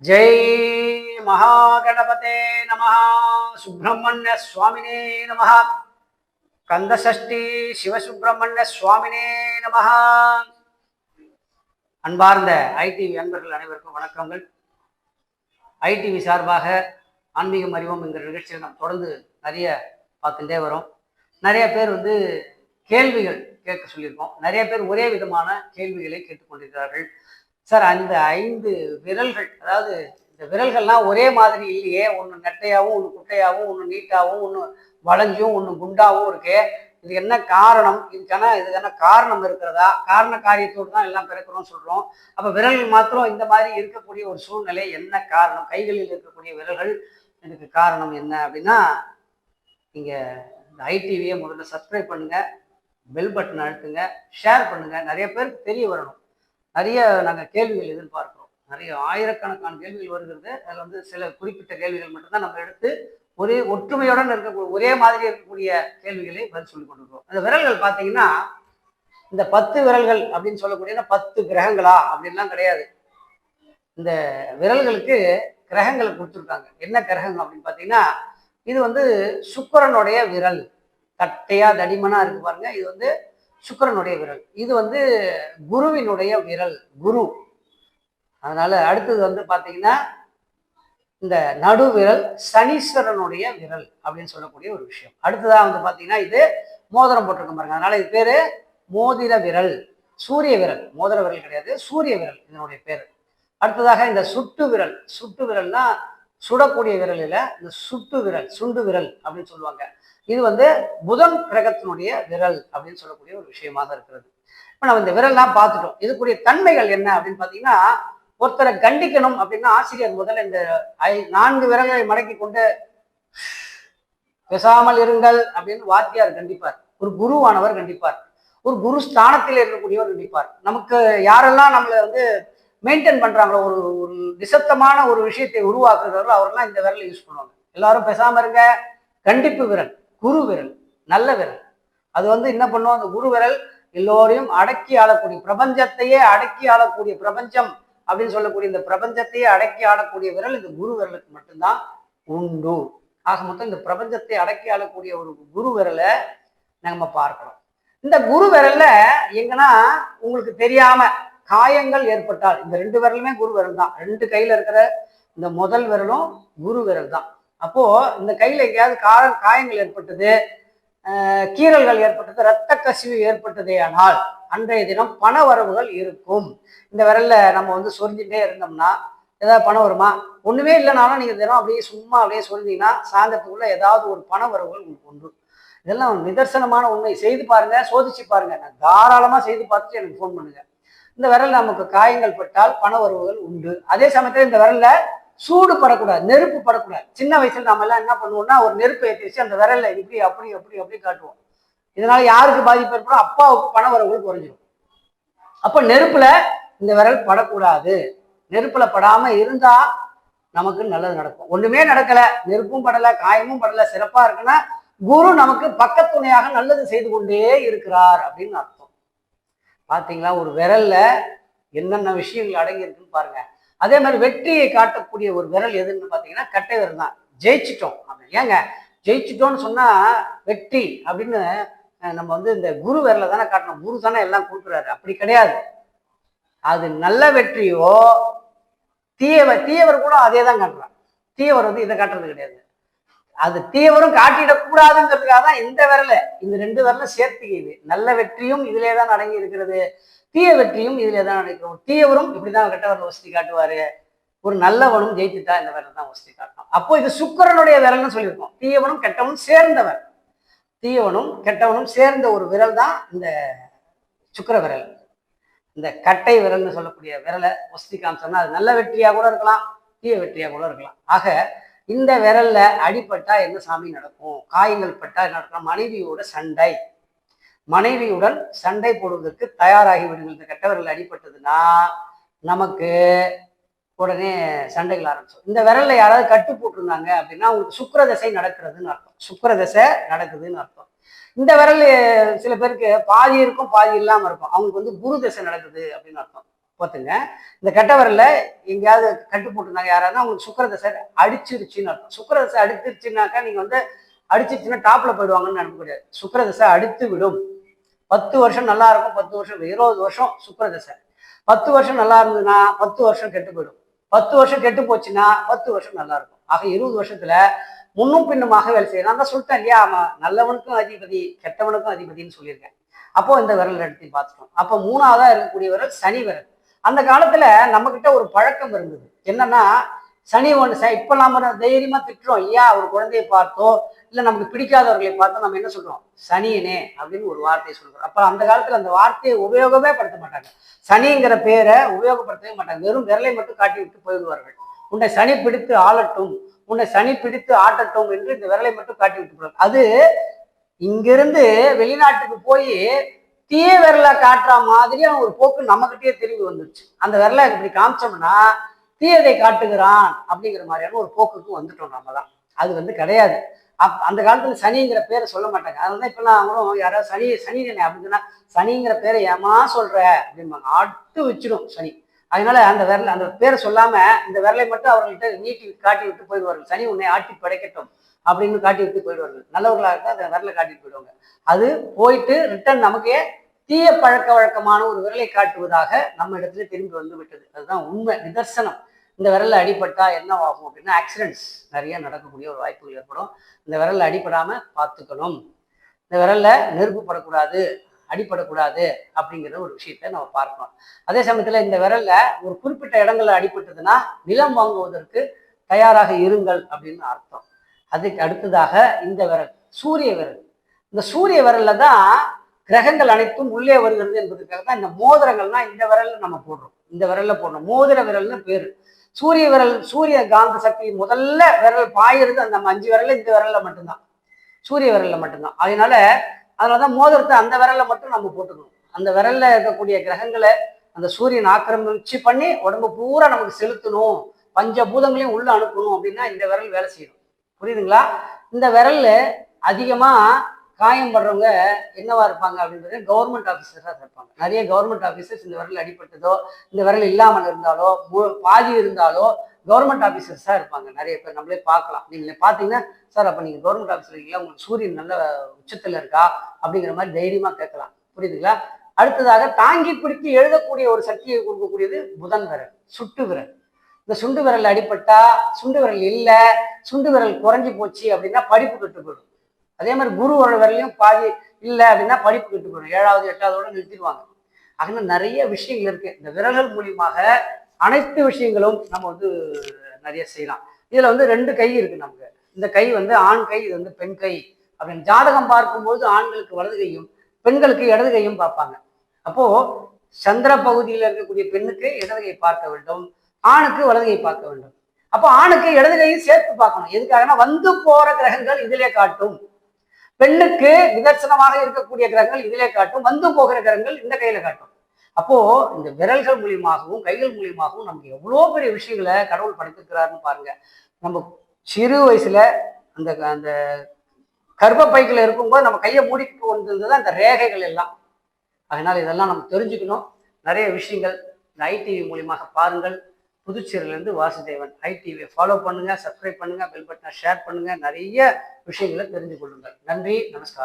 जय महागणपते नमः सुब्रह्मण्य स्वामिने नमः कंदषष्ठी शिवसुब्रह्मण्य स्वामिने नमः அன்பார்ந்த ஐடிவி அன்பர்கள் அனைவருக்கும் வணக்கங்கள். ஐடிவி சார்பாக ஆன்மீகம் அறிவோம் என்கிற நிகழ்ச்சியில் நாம் தொடர்ந்து நிறைய பார்த்துட்டே வரோம். நிறைய பேர் கேள்விகள் கேட்க சொல்லியிருக்கோம். நிறைய பேர் ஒரே விதமான கேள்விகளை கேட்டுக்கொண்டிருக்கிறார்கள். சார், அந்த 5 விரல்கள், அதாவது இந்த விரல்கள்லாம் ஒரே மாதிரி இல்லையே, ஒன்று நெட்டையாகவும் ஒன்று குட்டையாகவும் ஒன்று நீட்டாகவும் ஒன்று வளைஞ்சும் ஒன்று குண்டாகவும் இருக்கே, இது என்ன காரணம்? இதுக்கான காரணம் இருக்கிறதா? காரண காரியத்தோடு தான் எல்லாம் பிறக்கிறோம் சொல்கிறோம். அப்போ விரல்கள் மாத்திரம் இந்த மாதிரி இருக்கக்கூடிய ஒரு சூழ்நிலை என்ன காரணம்? கைகளில் இருக்கக்கூடிய விரல்கள் இதுக்கு காரணம் என்ன அப்படின்னா, நீங்கள் இந்த ஐடிவியை முதல்ல சப்ஸ்கிரைப் பண்ணுங்கள், பெல் பட்டன் அழுத்துங்க, ஷேர் பண்ணுங்கள். நிறைய பேருக்கு தெரிய வரணும். நிறைய நாங்கள் கேள்விகள் எதிர்பார்க்கிறோம். நிறைய ஆயிரக்கணக்கான கேள்விகள் வருகிறது. அதில் சில குறிப்பிட்ட கேள்விகள் மட்டும்தான் நம்ம எடுத்து ஒரே ஒற்றுமையுடன் இருக்கக்கூடிய ஒரே மாதிரி இருக்கக்கூடிய கேள்விகளை பதில் சொல்லி கொண்டிருக்கிறோம். அந்த விரல்கள் பார்த்தீங்கன்னா, இந்த 10 விரல்கள் அப்படின்னு சொல்லக்கூடிய 10 கிரகங்களா அப்படின்லாம் கிடையாது. இந்த விரல்களுக்கு கிரகங்களை கொடுத்துருக்காங்க. என்ன கிரகம் அப்படின்னு பார்த்தீங்கன்னா, இது சுக்கிரனுடைய விரல். தட்டையா தடிமனா இருக்கு பாருங்க. இது சுக்கிரனுடைய விரல். இது குருவினுடைய விரல், குரு. அதனால அடுத்தது பார்த்தீங்கன்னா, இந்த நடுவிரல் சனீஸ்வரனுடைய விரல் அப்படின்னு சொல்லக்கூடிய ஒரு விஷயம். அடுத்ததாக பார்த்தீங்கன்னா, இது மோதிரம் போட்டிருக்க பாருங்க. அதனால இது பேரு மோதிர விரல், சூரிய விரல். மோதிர விரல் கிடையாது, சூரிய விரல் இதனுடைய பேரு. அடுத்ததாக இந்த சுட்டு விரல். சுட்டு விரல்னா சுடக்கூடிய விரல் இல்லை, இந்த சுட்டு விரல், சுண்டு விரல் அப்படின்னு சொல்லுவாங்க. இது புதன் கிரகத்தினுடைய விரல் அப்படின்னு சொல்லக்கூடிய ஒரு விஷயமாக இருக்கிறது. இப்போ நம்ம இந்த விரல்லாம் பார்த்துட்டோம். இதுக்குரிய தன்மைகள் என்ன அப்படின்னு பார்த்தீங்கன்னா, ஒருத்தரை கண்டிக்கணும் அப்படின்னா ஆசிரியர் முதல்ல இந்த 4 விரல்களை மடக்கி கொண்டு பேசாமல் இருங்கள் அப்படின்னு வாத்தியார் கண்டிப்பார். ஒரு குருவானவர் கண்டிப்பார். ஒரு குரு ஸ்தானத்தில் இருக்கக்கூடியவர் கண்டிப்பார். நமக்கு யாரெல்லாம் நம்மளை மெயின்டைன் பண்றாங்களோ, ஒரு ஒரு நிசப்தமான ஒரு விஷயத்தை உருவாக்குறவர்களோ அவரெல்லாம் இந்த விரலை யூஸ் பண்ணுவாங்க. எல்லாரும் பேசாம இருங்க. கண்டிப்பு விரல், குரு விரல், நல்ல விரல். அது என்ன பண்ணுவோம்? அந்த குரு விரல் எல்லோரையும் அடக்கி ஆளக்கூடிய, பிரபஞ்சத்தையே அடக்கி ஆளக்கூடிய, பிரபஞ்சம் அப்படின்னு சொல்லக்கூடிய இந்த பிரபஞ்சத்தையே அடக்கி ஆளக்கூடிய விரல் இந்த குரு விரலுக்கு மட்டும்தான் உண்டு. ஆக மொத்தம் இந்த பிரபஞ்சத்தை அடக்கி ஆளக்கூடிய ஒரு குரு விரலை நம்ம பார்க்கிறோம். இந்த குரு விரல்ல எங்கன்னா உங்களுக்கு தெரியாம காயங்கள் ஏற்பட்டால், இந்த 2 விரலுமே குரு விரல் தான். 2 கையில இருக்கிற இந்த முதல் விரலும் குரு விரல் தான். அப்போ இந்த கையில எங்கேயாவது காயங்கள் ஏற்பட்டது, கீறல்கள் ஏற்பட்டது, இரத்த கசிவு ஏற்பட்டதே ஆனால் அன்றைய தினம் பண வரவுகள் இருக்கும். இந்த விரல்ல நம்ம சொரிஞ்சுட்டே இருந்தோம்னா ஏதாவது பணம் வருமா? ஒண்ணுமே இல்லைனாலும் நீங்க தினம் அப்படியே சும்மா அப்படியே சொரிஞ்சீங்கன்னா சாயந்தரத்துக்குள்ள ஏதாவது ஒரு பண வரவுகள் உங்களுக்கு உண்டு. இதெல்லாம் நிதர்சனமான உண்மை. செய்து பாருங்க, சோதிச்சு பாருங்க. நான் தாராளமா செய்து பார்த்துட்டு எனக்கு ஃபோன் பண்ணுங்க. இந்த விரல் நமக்கு காயங்கள் பட்டால் பண வரவுகள் உண்டு. அதே சமயத்துல இந்த விரல்ல சூடு படக்கூடாது, நெருப்பு படக்கூடாது. சின்ன வயசுல நாம எல்லாம் என்ன பண்ணுவோம்னா, ஒரு நெருப்பு ஏற்றி வச்சு அந்த விரல்ல இப்படி அப்படி அப்படி அப்படி காட்டுவோம். இதனால யாருக்கு பாதிப்பு ஏற்படும்? அப்பாவுக்கு பண வரவுகள் குறைஞ்சிடும். அப்ப நெருப்புல இந்த விரல் படக்கூடாது. நெருப்புல படாம இருந்தா நமக்கு நல்லது நடக்கும். ஒண்ணுமே நடக்கல, நெருப்பும் படல, காயமும் படல, சிறப்பா இருக்குன்னா குரு நமக்கு பக்கத்துணையாக நல்லது செய்து கொண்டே இருக்கிறார் அப்படின்னு அர்த்தம். பாத்தீங்களா? ஒரு விரல்ல என்னென்ன விஷயங்கள் அடங்கி இருக்குன்னு பாருங்க. அதே மாதிரி வெற்றியை காட்டக்கூடிய ஒரு விரல் எதுன்னு பார்த்தீங்கன்னா கட்டை விரல் தான். ஜெயிச்சிட்டோம் அப்படின்னு. ஏங்க ஜெயிச்சிட்டோம்னு சொன்னா வெற்றி அப்படின்னு நம்ம இந்த குரு விரலை தானே காட்டணும். குரு தானே எல்லாம் கொடுக்குறாரு. அப்படி கிடையாது. அது நல்ல வெற்றியோ, தீயவர் கூட அதே தான் காட்டுறான். தீயவர் இதை காட்டுறது கிடையாது. அது தீயவரும் காட்டிடக்கூடாதுங்கிறதுக்காக தான் இந்த விரலை, இந்த 2 விரலை சேர்த்துக்கிது. நல்ல வெற்றியும் இதிலே தான் அடங்கி இருக்கிறது, தீய வெற்றியும் இதிலே தான் நடக்கிறோம். தீயவரும் இப்படிதான் கெட்ட விரலை வசதி காட்டுவாரு. ஒரு நல்லவனும் ஜெயித்துட்டா இந்த விரல் தான் வசதி காட்டணும். அப்போ இது சுக்கிரனுடைய விரல்னு சொல்லியிருக்கோம். தீயவனும் கெட்டவனும் சேர்ந்தவர், தீயவனும் கெட்டவனும் சேர்ந்த ஒரு விரல் தான் இந்த சுக்கிர விரல். இந்த கட்டை விரல்னு சொல்லக்கூடிய விரலை வசதி காமிச்சோம்னா அது நல்ல வெற்றியா கூட இருக்கலாம், தீய வெற்றியா கூட இருக்கலாம். ஆக இந்த விரல்ல அடிப்பட்டா என்ன சாமி நடக்கும்? காயங்கள் பட்டா என்ன நடக்கும்? மனைவியோட சண்டை, மனைவியுடன் சண்டை போடுவதற்கு தயாராகி விடுங்கள். இந்த கெட்ட விரல் அடிப்பட்டதுன்னா நமக்கு உடனே சண்டைகள் ஆரம்பிச்சோம். இந்த விரல்ல யாராவது கட்டு போட்டிருந்தாங்க அப்படின்னா உங்களுக்கு சுக்கிர தசை நடக்கிறதுன்னு அர்த்தம். சுக்கிர தசை நடக்குதுன்னு அர்த்தம். இந்த விரல் சில பேருக்கு பாதி இருக்கும், பாதி இல்லாம இருக்கும். அவங்களுக்கு குரு தசை நடக்குது அப்படின்னு அர்த்தம். பார்த்துங்க. இந்த கட்டை விரல்ல எங்கேயாவது கட்டு போட்டிருந்தாங்க யாராவது, உங்களுக்கு சுக்கிரதசை அடிச்சிருச்சுன்னு அர்த்தம். சுக்கிரதசை அடிச்சிருச்சுனாக்கா நீங்க வந்து அடிச்சிருச்சுன்னா டாப்ல போயிடுவாங்கன்னு நினைக்க முடியாது. சுக்கிரதசை அடித்து விடும். 10 வருஷம் நல்லா இருக்கும், 10 வருஷம் 20 வருஷம் சுக்கிரதசை. 10 வருஷம் நல்லா இருந்ததுன்னா 10 வருஷம் கெட்டு போயிடும். 10 வருஷம் கெட்டு போச்சுன்னா 10 வருஷம் நல்லா இருக்கும். ஆக 20 வருஷத்துல முன்னும் பின்னுமாக வேலை செய்யணும். நான் தான் சொல்லிட்டேன் இல்லையா, அவன் நல்லவனுக்கும் அதிபதி கெட்டவனுக்கும் அதிபதினு சொல்லியிருக்கேன். அப்போ இந்த விரல் எடுத்து பார்த்துட்டோம். அப்போ மூணாவதா இருக்கக்கூடிய விரல் சனி விரல். அந்த காலத்துல நம்ம கிட்ட ஒரு பழக்கம் இருந்தது. என்னன்னா, சனி ஒன்று இப்ப நாம தைரியமா திட்டுறோம் இல்லையா, ஒரு குழந்தையை பார்த்தோ இல்ல நமக்கு பிடிக்காதவர்களை பார்த்தோ நம்ம என்ன சொல்றோம், சனியனே அப்படின்னு ஒரு வார்த்தையை சொல்றோம். அப்ப அந்த காலத்துல அந்த வார்த்தையை உபயோகமே படுத்த மாட்டாங்க. சனிங்கிற பேரை உபயோகப்படுத்தவே மாட்டாங்க. வெறும் விரலை மட்டும் காட்டி விட்டு போயிடுவார்கள். உன்னை சனி பிடித்து ஆளட்டும், உன்னை சனி பிடித்து ஆட்டட்டும் என்று இந்த விரலை மட்டும் காட்டி விட்டு போறாங்க. அது இங்கிருந்து வெளிநாட்டுக்கு போய் தீய விரலை காட்டுற மாதிரியான ஒரு போக்கு நம்மகிட்டயே திரும்பி வந்துருச்சு. அந்த விரலை இப்படி காமிச்சோம்னா தீயதை காட்டுகிறான் அப்படிங்கிற மாதிரியான ஒரு போக்குக்கு வந்துட்டோம் நம்ம தான். அது வந்து கிடையாது. அந்த காலத்துல சனிங்கிற பேரை சொல்ல மாட்டாங்க. அதனாலதான் இப்பெல்லாம் அவங்களும் யாராவது சனி அப்படின்னு சொன்னா சனிங்கிற பேரை ஏமா சொல்ற அப்படிம்பாங்க. ஆட்டு வச்சிடும் சனி. அதனால அந்த விரல அந்த பேரை சொல்லாம இந்த விரலை மட்டும் அவர்கள்ட்ட நீட்டி காட்டி விட்டு போயிடுவார்கள். சனி உன்னை ஆட்டி படைக்கட்டும் அப்படின்னு காட்டி விட்டு போயிடுவார்கள். நல்லவர்களாக இருந்தால் அந்த விரலை காட்டிட்டு போயிடுவாங்க. அது போயிட்டு ரிட்டர்ன் நமக்கே தீய பழக்க வழக்கமான ஒரு விரலை காட்டுவதாக நம்ம இடத்துல திரும்பி வந்து விட்டது. அதுதான் உண்மை நிதர்சனம். இந்த விரல்ல அடிபட்டா என்ன ஆகும் அப்படின்னா ஆக்சிடென்ட்ஸ் நிறைய நடக்கக்கூடிய ஒரு வாய்ப்புகள் ஏற்படும். இந்த விரல்ல அடிபடாம பார்த்துக்கணும். இந்த விரல்ல நெருப்பு படக்கூடாது, அடிபடக்கூடாது அப்படிங்கிற ஒரு விஷயத்த நம்ம பார்க்கணும். அதே சமயத்துல இந்த விரல்ல ஒரு குறிப்பிட்ட இடங்கள்ல அடிபட்டதுன்னா நிலம் வாங்குவதற்கு தயாராக இருங்கள் அப்படின்னு அர்த்தம். அதுக்கு அடுத்ததாக இந்த விரல் சூரிய விரல். இந்த சூரிய விரல்ல தான் கிரகங்கள் அனைத்தும் உள்ளே வருகிறது என்பதற்காக தான் இந்த மோதிரங்கள்லாம் இந்த விரல்ல நம்ம போடுறோம். இந்த விரல்ல போடுறோம். மோதிர விரல்னு பேரு. சூரிய விரல், சூரிய காந்த சக்தி முதல்ல விரல் பாயிறது அந்த 5 விரல்ல இந்த விரல்ல மட்டும்தான், சூரிய விரல்ல மட்டும்தான். அதனாலதான் மோதிரத்தை அந்த விரல்ல மட்டும் நம்ம போட்டுக்கணும். அந்த விரல்ல இருக்கக்கூடிய கிரகங்களை அந்த சூரியன் ஆக்கிரமிச்சு பண்ணி உடம்பு பூரா நமக்கு செலுத்தணும், பஞ்சபூதங்களையும் உள்ள அனுப்பணும் அப்படின்னா இந்த விரல் வேலை செய்யணும். புரியுதுங்களா? இந்த விரல்ல அதிகமா காயம் படுறவங்க என்னவா இருப்பாங்க அப்படின்றது கவர்மெண்ட் ஆஃபீஸர்ஸாக இருப்பாங்க. நிறைய கவர்மெண்ட் ஆஃபீஸர்ஸ் இந்த விரல் அடிபட்டதோ இந்த விரல் இல்லாமல் இருந்தாலோ பாதி இருந்தாலோ கவர்மெண்ட் ஆஃபீஸர்ஸாக இருப்பாங்க. நிறைய பேர் நம்மளே பார்க்கலாம். நீங்களே பார்த்தீங்கன்னா சார் அப்போ நீங்கள் கவர்மெண்ட் ஆஃபீஸர் இருக்கீங்களா, உங்களுக்கு சூரியன் நல்ல உச்சத்தில் இருக்கா அப்படிங்கிற மாதிரி தைரியமாக கேட்கலாம். புரியுதுங்களா? அடுத்ததாக தாங்கி பிடித்து எழுதக்கூடிய ஒரு சக்தியை கொடுக்கக்கூடியது புதன் விரல், சுட்டு விரல். இந்த சுண்டு விரல் அடிபட்டா, சுண்டு விரல் இல்லை, சுண்டு விரல் குறைஞ்சி போச்சு அப்படின்னா படிப்பு கெட்டு போயிடும். அதே மாதிரி குரு விரலையும் பாதி இல்லை அப்படின்னா படிப்பு கெட்டு போயிடும். 7வது 8வதோட நிறுத்திடுவாங்க. ஆக நிறைய விஷயங்கள் இருக்கு. இந்த விரல்கள் மூலியமாக அனைத்து விஷயங்களும் நம்ம வந்து நிறைய செய்யலாம். இதுல வந்து 2 கை இருக்கு நமக்கு. இந்த கை வந்து ஆண் கை, இது வந்து பெண் கை அப்படின்னு ஜாதகம் பார்க்கும்போது ஆண்களுக்கு வலது கையும் பெண்களுக்கு இடது கையும் பார்ப்பாங்க. அப்போ சந்திர பகுதியில் இருக்கக்கூடிய பெண்ணுக்கு இடது கை பார்க்க வேண்டும், ஆணுக்கு வலது கை பார்க்க வேண்டும். அப்போ ஆணுக்கு இடது கையும் சேர்த்து பார்க்கணும். எதுக்காகனா வந்து போற கிரகங்கள் இதிலே காட்டும், பெண்ணுக்கு நிதர்சனமாக இருக்கக்கூடிய கிரகங்கள் இதிலே காட்டும், வந்து போகிற கிரகங்கள் இந்த கையில காட்டும். அப்போ இந்த விரல்கள் மூலியமாகவும் கைகள் மூலியமாகவும் நமக்கு எவ்வளோ பெரிய விஷயங்களை கடவுள் படைத்திருக்கிறாருன்னு பாருங்க. நம்ம சிறு வயசுல அந்த அந்த கர்ப்பப்பைக்குள்ள இருக்கும்போது நம்ம கையை மூடிட்டு கொண்டிருந்தது அந்த ரேகைகள் எல்லாம். அதனால இதெல்லாம் நம்ம தெரிஞ்சுக்கணும். நிறைய விஷயங்கள் இந்த ஐடிவி மூலியமாக பாருங்கள். புதுச்சேரியிலேருந்து வாசுதேவன். ஐடிவியை ஃபாலோ பண்ணுங்க, சப்ஸ்கிரைப் பண்ணுங்க, பெல் பட்டனை ஷேர் பண்ணுங்க, நிறைய விஷயங்களை தெரிஞ்சு கொள்ளுங்கள். நன்றி, நமஸ்காரம்.